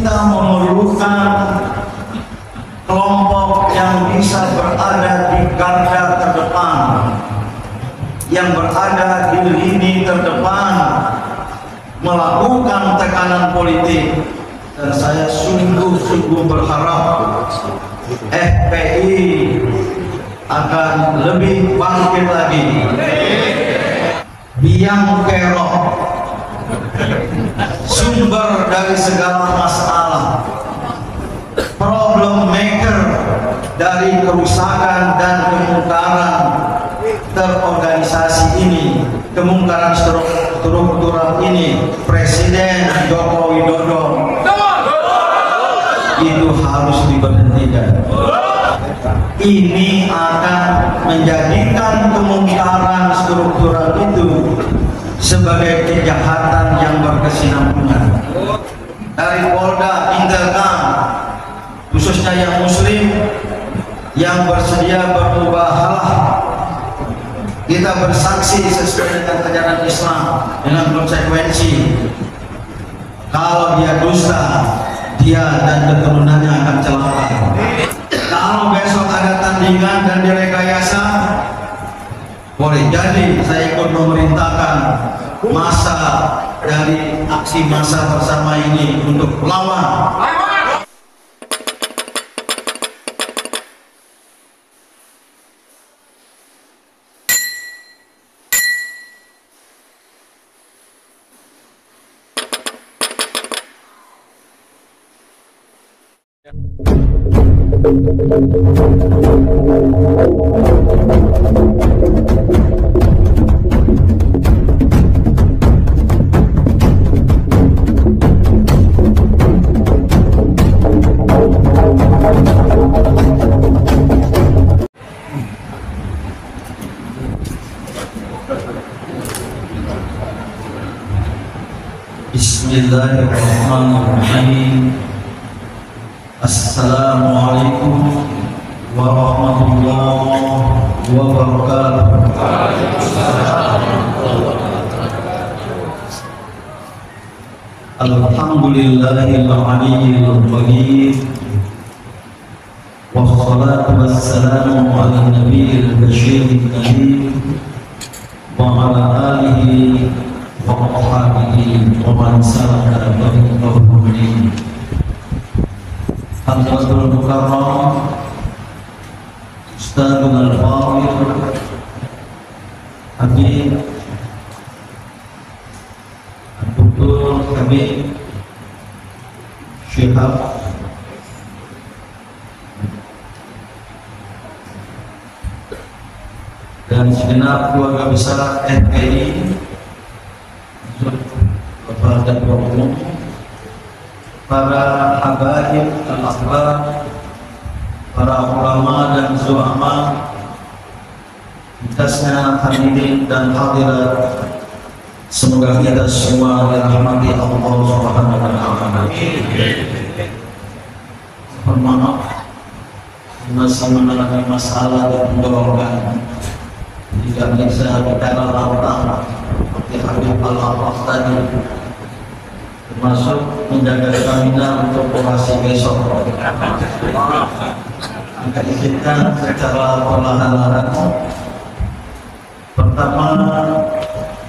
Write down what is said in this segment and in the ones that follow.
kita memerlukan kelompok yang bisa berada di garda terdepan, yang berada di lini terdepan melakukan tekanan politik. Dan saya sungguh-sungguh berharap FPI akan lebih bangkit lagi. Biang kerok, sumber dari segala masalah, problem maker dari kerusakan dan kemungkaran terorganisasi ini, kemungkaran struktural ini, Presiden Joko Widodo, itu harus diberhentikan. Ini akan menjadikan kemungkaran struktural itu sebagai kejahatan yang berkesinambungan. Dari Polda, Intelkam, khususnya yang Muslim, yang bersedia bermubahalah, kita bersaksi sesuai dengan ajaran Islam dengan konsekuensi. Kalau dia dusta, dia dan keturunannya akan celaka. Kalau besok ada tandingan dan direkayasa, boleh jadi saya ikut memerintahkan masa dari aksi massa bersama ini untuk melawan. Bismillahirrahmanirrahim. Assalamualaikum warahmatullahi wabarakatuh. Alhamdulillahil aliyyil qadir, wassalatu wassalamu ala nabiyil basyiril karim wa ala alihi wa ashabihi wa man salaka bihim. Hadratul Mukarram Ustadzul Al-Fadhil Habib Dr. Habib Syihab dan segenap keluarga besar FPI, Bapak dan Ibu, para habaib al-akbar, para ulama dan zu'ama, atasnya hadirin dan hadirat, semoga kita semua dirahmati Allah Subhanahu wa ta'ala. Mohon maaf masih mengalami masalah dan dorongan, tidak bisa bicara lantang seperti Habib al-Araf tadi, termasuk menjaga stamina untuk orasi besok. Maka izinkan secara perlahan-lahan. Pertama,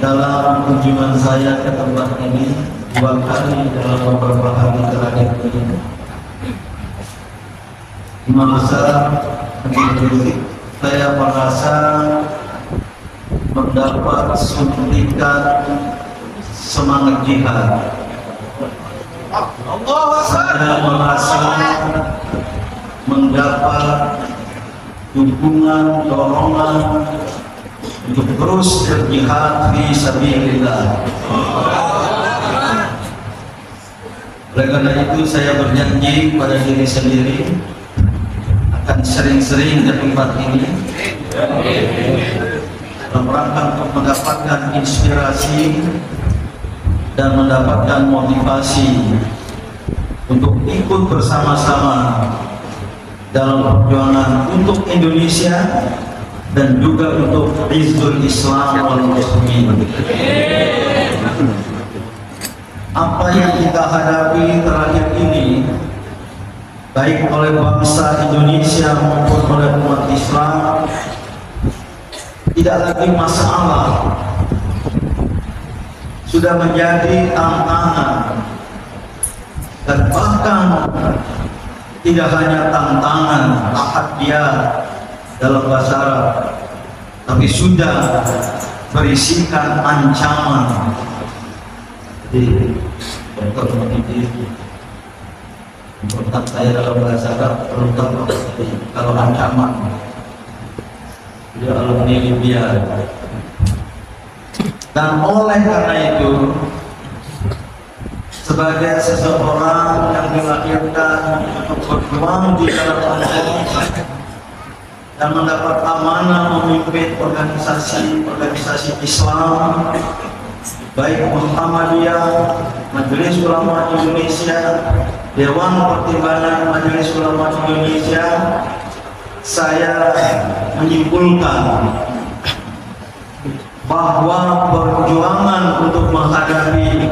dalam kunjungan saya ke tempat ini 2 kali dalam beberapa hari terakhir ini, di masa saya merasa mendapat suntikan semangat jihad. Saya merasa mendapat dukungan, dorongan untuk terus berjihad fi sabilillah. Oleh karena itu saya berjanji pada diri sendiri akan sering-sering ke tempat ini dalam rangka untuk mendapatkan inspirasi dan mendapatkan motivasi untuk ikut bersama-sama dalam perjuangan untuk Indonesia dan juga untuk Izzul Islam wal Muslimin. apa yang kita hadapi terakhir ini, baik oleh bangsa Indonesia maupun oleh umat Islam, tidak lagi masalah, sudah menjadi tantangan, dan bahkan tidak hanya tantangan tahadiyah dalam bahasa Arab, tapi sudah berisikan ancaman. Jadi dokter mendidik important saya dalam bahasa Arab terutama kalau ancaman. Dia alumni Libya, dan oleh karena itu sebagai seseorang yang dilahirkan untuk berjuang di dalam Allah dan mendapat amanah memimpin organisasi Islam, baik Muhammadiyah, Majelis Ulama Indonesia, Dewan Pertimbangan Majelis Ulama Indonesia, saya menyimpulkan bahwa perjuangan untuk menghadapi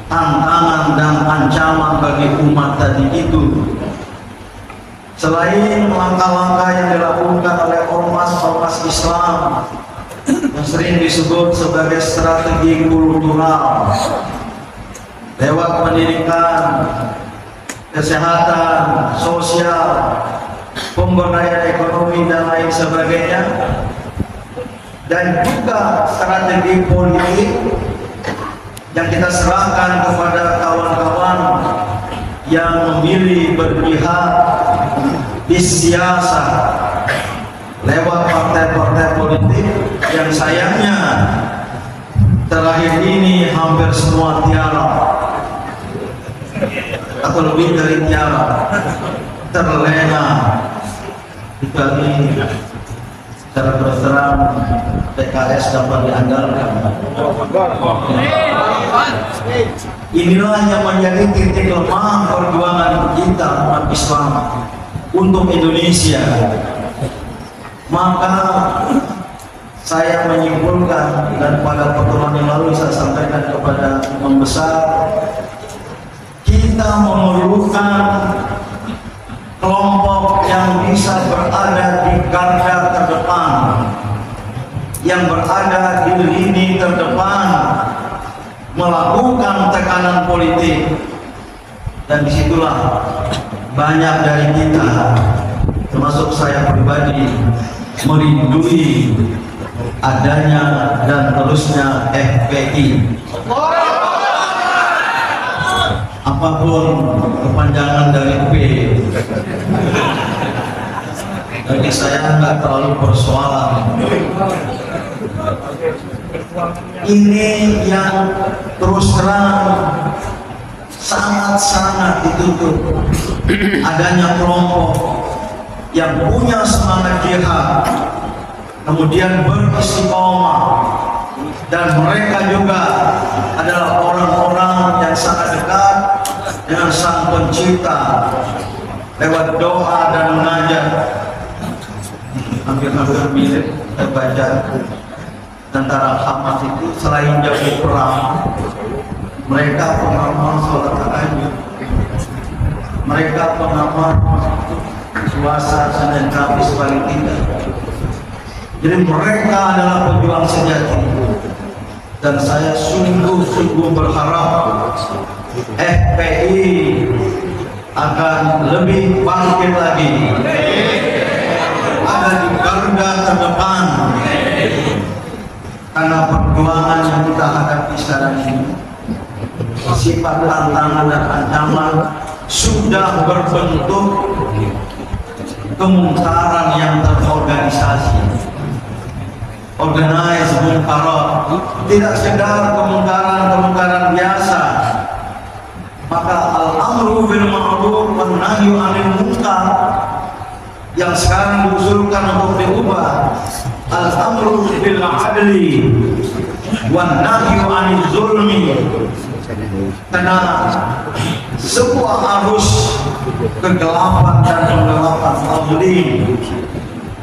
tantangan dan ancaman bagi umat tadi itu, selain langkah-langkah yang dilakukan oleh ormas-ormas Islam yang sering disebut sebagai strategi kultural lewat pendidikan, kesehatan, sosial, pemberdayaan ekonomi dan lain sebagainya, dan juga strategi politik yang kita serahkan kepada kawan-kawan yang memilih berpihak di siasa lewat partai-partai politik yang sayangnya terakhir ini hampir semua tiara atau lebih dari tiara, terlena. Kami secara terus terang PKS dapat diandalkan. Inilah yang menjadi titik lemah perjuangan kita umat Islam untuk Indonesia. Maka saya menyimpulkan, dan pada pertemuan yang lalu saya sampaikan kepada imam besar, kita memerlukan kelompok yang bisa berada di garda terdepan, yang berada di lini terdepan melakukan tekanan politik, dan disitulah banyak dari kita, termasuk saya pribadi, merindui adanya dan terusnya FPI. Apapun kepanjangan dari P, bagi saya nggak terlalu persoalan. Ini yang terus terang sangat-sangat ditutup adanya kelompok yang punya semangat jihad, kemudian beristiqomah, dan mereka juga adalah orang-orang yang sangat dekat dengan Sang Pencipta lewat doa dan munajat. Hampir-hampir mirip terbaca tentara Hamas itu, selain jago perang, mereka pengamal sholat tahajud, mereka pengamal puasa Senin Kamis paling tidak. Jadi mereka adalah pejuang sejati, dan saya sungguh-sungguh berharap FPI akan lebih bangkit lagi, ada di garda terdepan, karena perjuangan yang kita hadapi sekarang ini sifat tantangan dan ancaman sudah berbentuk kemungkaran yang terorganisasi, organized munkarat, tidak sekedar kemungkaran biasa. Maka al-amru bil ma'ruf wan nahyu 'anil munkar yang sekarang diusulkan untuk diubah, al-amru bil 'adli wan nahyu 'anil zulmi, karena sebuah arus kegelapan dan penggelapan al-zalim,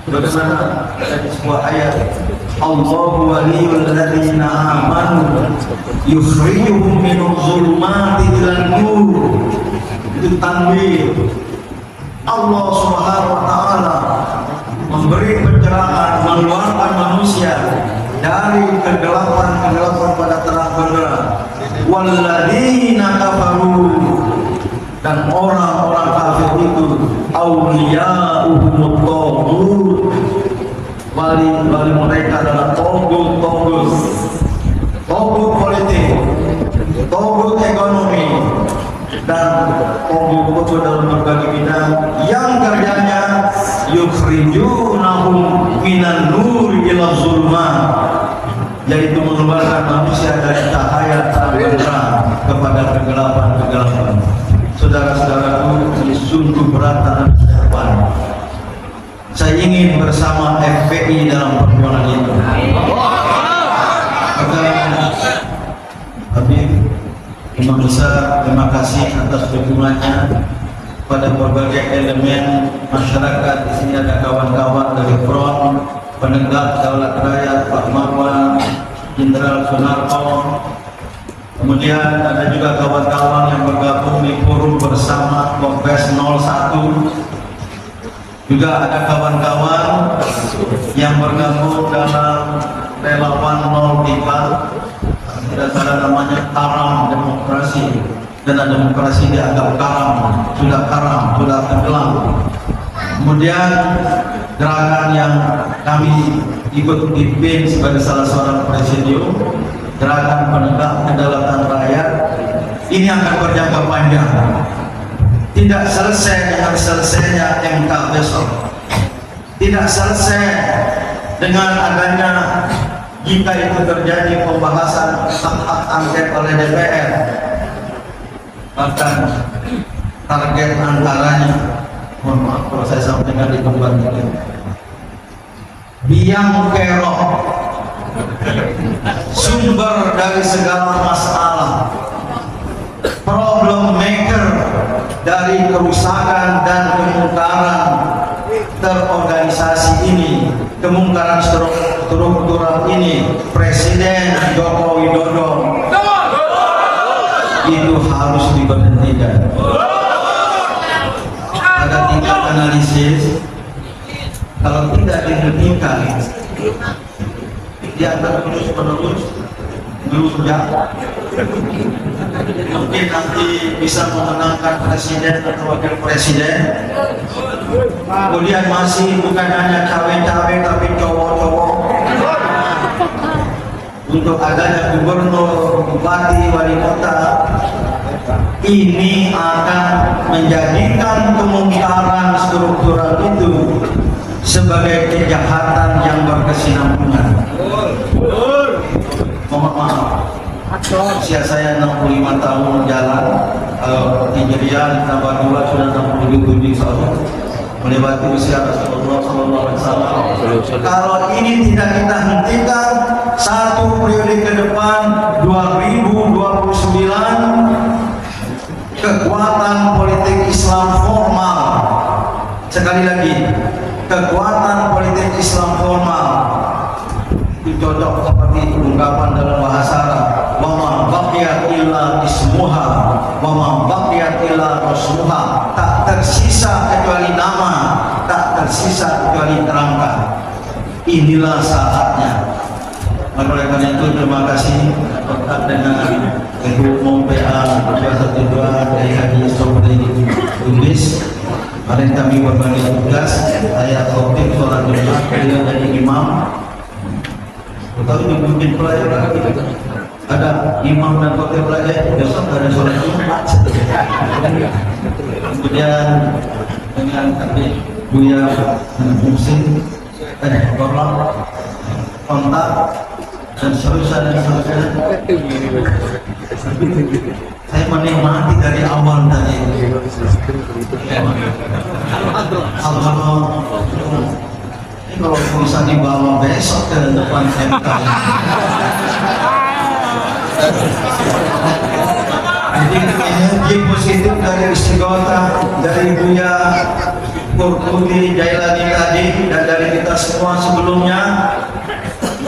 bagaimana dari sebuah ayat Allahu waliyul ladzina amanu yukhrijuhum minadh dhulumati ilan nur. Itu tanwir. Allah Subhanahu wa taala memberi pencerahan, mengeluarkan manusia dari kegelapan pada terang benderang. Walladzina kafaru, dan orang-orang kafir itu auliya'uhumut taghut, wali mereka adalah togut politik, togut ekonomi, dan togut dalam berbagai bidang yang kerjanya yukhrijunahum minan nur ila zulmat, yaitu mengeluarkan manusia dari cahaya terang benderang kepada kegelapan. Saudara-saudaraku, ini sungguh berat tantangan depan. Saya ingin bersama FPI dalam perjuangan itu. Habib Imam Besar, terima kasih atas dukungannya pada berbagai elemen masyarakat. Di sini ada kawan-kawan dari Front Penegak Daulat Rakyat, Pak Marwan, Jenderal Sunarko. Kemudian ada juga kawan-kawan yang bergabung di forum bersama Kopes 01. Juga ada kawan-kawan yang bergabung dalam relawan 03. Tidak salah namanya Karam Demokrasi. Dan demokrasi dianggap karam, sudah tenggelam. Kemudian gerakan yang kami ikut pimpin sebagai salah seorang presidium, gerakan penegak kedaulatan rakyat, ini akan berjangka panjang. Tidak selesai dengan selesainya MK besok, tidak selesai dengan adanya, jika itu terjadi pembahasan hak angket oleh DPR, bahkan target antaranya, mohon maaf kalau saya sampaikan di tempat ini, biang kerok, sumber dari segala masalah, problem maker dari kerusakan dan kemungkaran terorganisasi ini, kemungkaran struktural ini, Presiden Joko Widodo, itu harus diberhentikan. Ada tingkat analisis, kalau tidak dihentikan, dia akan terus-menerus melunjak. Mungkin nanti bisa memenangkan presiden atau wakil presiden. Kemudian masih bukan hanya cawe-cawe tapi cowok-cowok. Untuk adanya gubernur, bupati, wali kota, ini akan menjadikan kemungkaran struktural itu sebagai kejahatan yang berkesinambungan. Mohon maaf, usia saya 65 tahun jalan, Hijriah tambah 2 sudah 67 tahun, melewati usia Rasulullah SAW. Kalau ini tidak kita hentikan, satu periode ke depan 2029, kekuatan politik Islam formal, sekali lagi, kekuatan politik Islam formal itu cocok seperti ungkapan dalam bahasa Arab, wa ma baqiyat illa ismuha wa ma baqiyat illa rasmuha, tak tersisa kecuali nama, tak tersisa kecuali kerangka. Inilah saatnya. Oleh karena itu terima kasih berkat dengan Ketua Umum PA 212 dari Haji Sobri Tulis. Kemarin kami berbagi tugas, saya khotib sholat Jumat, beliau jadi imam. Kalau dipimpin pelajar ada imam dan khotib pelajar, besok ada sholat Jumat. Kemudian dengan tadi Buya Musim, kontak dan seterusnya. Saya menikmati dari awal tadi. Ini kalau bisa dibawa besok ke depan MK. Jadi energi positif dari Istighotha, dari Buya Kurtubi Jailani tadi, dan dari kita semua sebelumnya,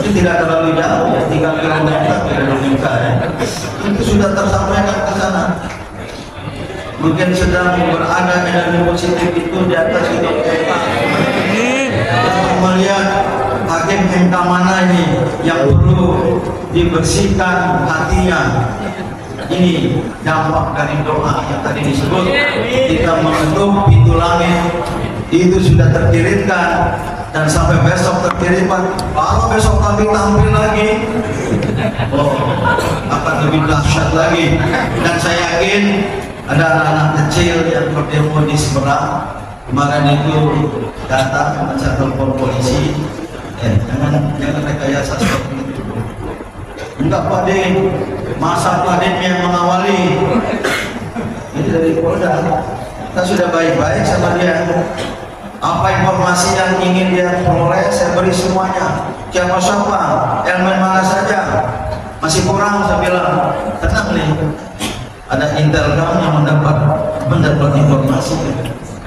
itu tidak terlalu jauh ya, 3 kilometer dari Mimika ya. Itu sudah tersampaikan ke sana. Mungkin sedang berada energi positif itu di atas itu. Untuk melihat hakim MK mana ini yang perlu dibersihkan hatinya. Ini dampak dari doa yang tadi disebut. Kita mengetuk pintu langit, itu sudah terkirimkan dan sampai besok terkirimkan. Baru besok kami tampil lagi, akan lebih dahsyat lagi. Dan saya yakin ada anak-anak kecil yang berdemo di seberang kemarin itu datang, saya telepon polisi, jangan rekayasa seperti itu. Enggak Pak Den, masa Pak Den yang mengawali. Ini dari Polda, kita sudah baik-baik sama dia. Apa informasi yang ingin dia peroleh, saya beri semuanya. Siapa-siapa, elemen mana saja. Masih kurang, saya bilang, tenang nih. Ada Intelcam yang mendapat informasi.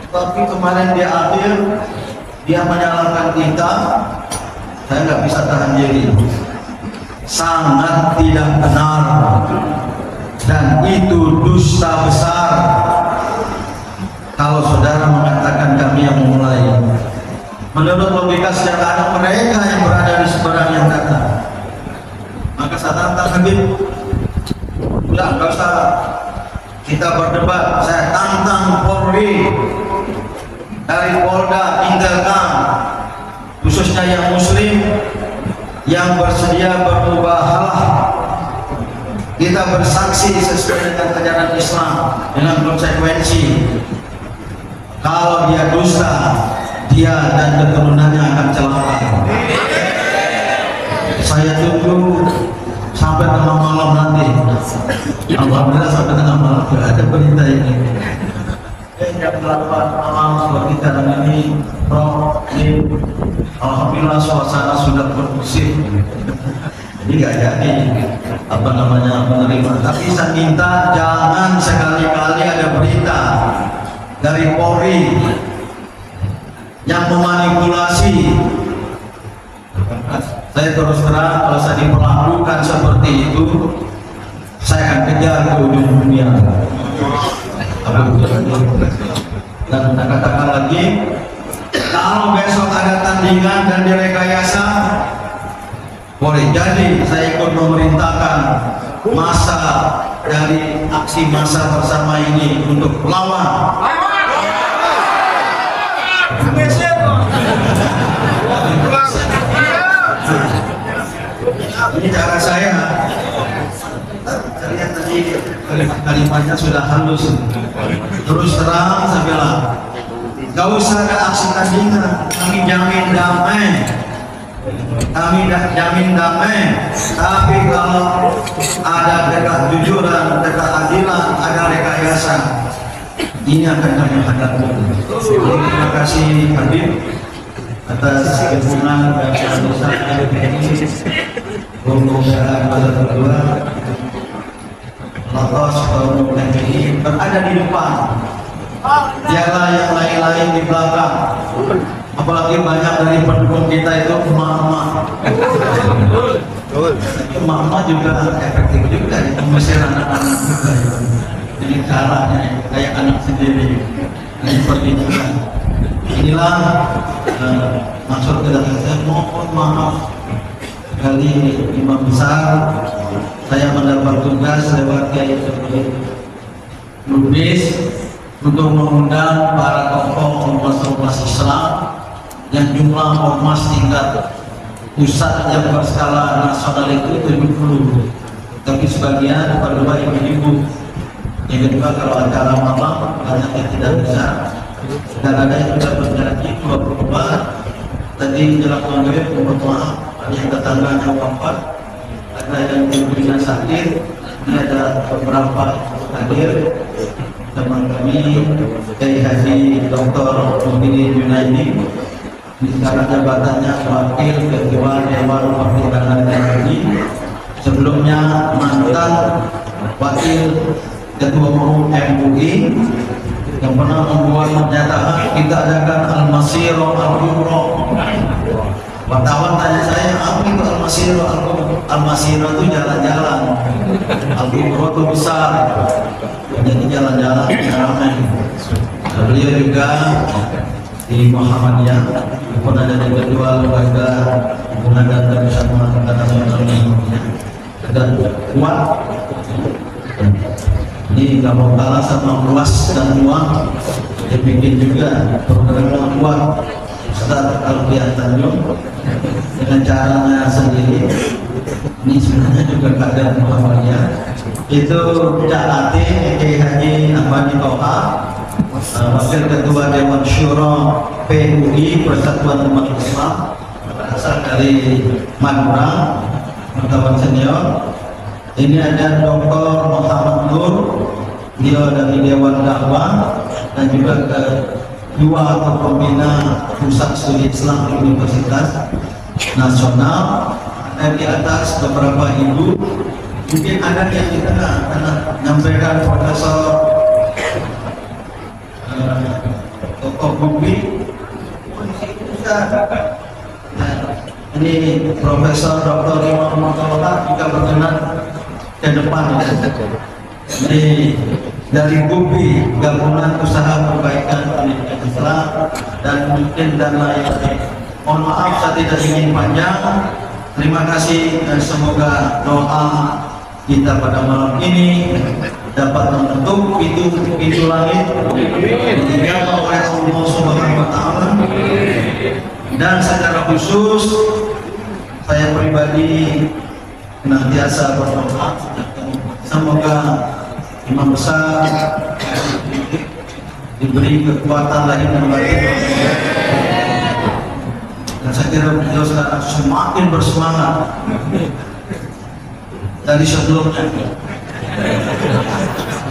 Tapi kemarin dia adil, dia menyalahkan kita. Saya nggak bisa tahan diri. Sangat tidak benar, dan itu dusta besar kalau saudara mengatakan kami yang memulai. Menurut logika sederhana mereka yang berada di seberang yang datang. Maka saya tantang Habib, udah nggak usah kita berdebat. Saya tantang Polri, dari Polda, Intelcam, khususnya yang Muslim, yang bersedia bermubahalah, kita bersaksi sesuai dengan ajaran Islam dengan konsekuensi. Kalau dia dusta, dia dan keturunannya akan celaka. Saya tunggu sampai tengah malam nanti. Alhamdulillah sampai tengah malam ada berita ini. Jam 8 malam seperti sekarang ini, alhamdulillah suasana sudah kondusif. Jadi nggak jadi menerima. Tapi saya minta jangan sekali-kali ada berita dari Polri yang memanipulasi. Saya terus terang, kalau saya diperlakukan seperti itu, saya akan kejar ke ujung dunia. Dan katakan lagi, kalau besok ada tandingan dan direkayasa, boleh jadi saya ikut memerintahkan masa dari aksi massa bersama ini untuk melawan. Ini cara saya. Lihat tadi kalimatnya sudah halus. Terus terang saya bilang, gak usah ada aksi tandingan, kami jamin damai. Kami jamin damai. Tapi kalau ada ketidakjujuran, ketidakadilan, ada rekayasa, ini akan kami hadapi. Terima kasih Habib atas dukungan dan kesempatan ini. Pemuda kedua, Latos ini berada di depan. Dialah yang lain-lain di belakang. Apalagi banyak dari pendukung kita itu emak-emak. Emak-emak juga efektif juga ya, mengusir anak-anak juga. Jadi caranya kayak anak sendiri. Seperti itu. Inilah maksud kedatangan saya. Mohon maaf kali imam besar, saya mendapat tugas lewat Kiai Lubis untuk mengundang para tokoh ormas Islam yang jumlah ormas tingkat pusat yang berskala nasional itu 70, tapi sebagian pada ibu-ibu. Yang kedua, kalau acara malam banyak yang tidak bisa, dan ada yang sudah berjanji 24. Tadi jelas maghrib mohon maaf, ada yang tetangganya wafat, ada yang ibunya sakit, ini ada beberapa hadir teman kami Kiai Haji Dr. Muhyiddin Junaidi, sekarang jabatannya Wakil Ketua Dewan Pertimbangan TNI, sebelumnya mantan Wakil Ketua Umum MUI yang pernah membuat pernyataan kita adakan al-masir al-umroh Wartawan tanya saya, apa itu Al-Masiro? Al-Masiro itu jalan-jalan, Al-Kubro itu besar, jadi jalan-jalan ramai. Beliau juga di Muhammadiyah pun ada di kedua lembaga hubungan dan bersama angkatan dan kuat. Ini nggak mau kalah sama luas dan luang, dia bikin juga program yang kuat. Ustaz Alfian Tanjung dengan caranya sendiri. Ini sebenarnya juga kader Muhammadiyah. Itu Cak Ati, Kiai Haji Ahmadi Toha, Wakil Ketua Dewan Syuro PUI Persatuan Umat Islam, berasal dari Madura, wartawan senior. Ini ada Dr. Muhammad Nur, dia dari Dewan Dakwah dan juga Ketua atau Pembina Pusat Studi Islam Universitas Nasional. Dan di atas beberapa ibu, mungkin ada yang kita menyampaikan Profesor Tokoh Bukti. Ini Profesor Dr. Imam Matola juga berkenan ke depan. Ini dari GUPI, Gabungan Usaha Perbaikan Pendidikan Islam, dan mungkin dan lain-lain. Mohon maaf saya tidak ingin panjang. Terima kasih dan semoga doa kita pada malam ini dapat membentuk pintu langit dijaga oleh Allah Subhanahu wa Ta'ala. Dan secara khusus saya pribadi senantiasa berdoa semoga Imam Besar diberi kekuatan lagi dan batin, dan saya kira beliau sekarang semakin bersemangat dari sebelumnya,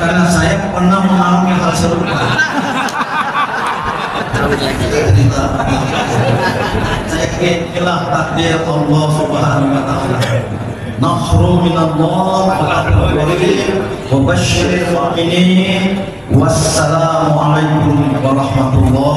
karena saya pernah mengalami hal serupa. Saya inilah takdir Allah Subhanahu wa Ta'ala. Nasru minallah wa basyiril mu'minin. Wassalamualaikum warahmatullahi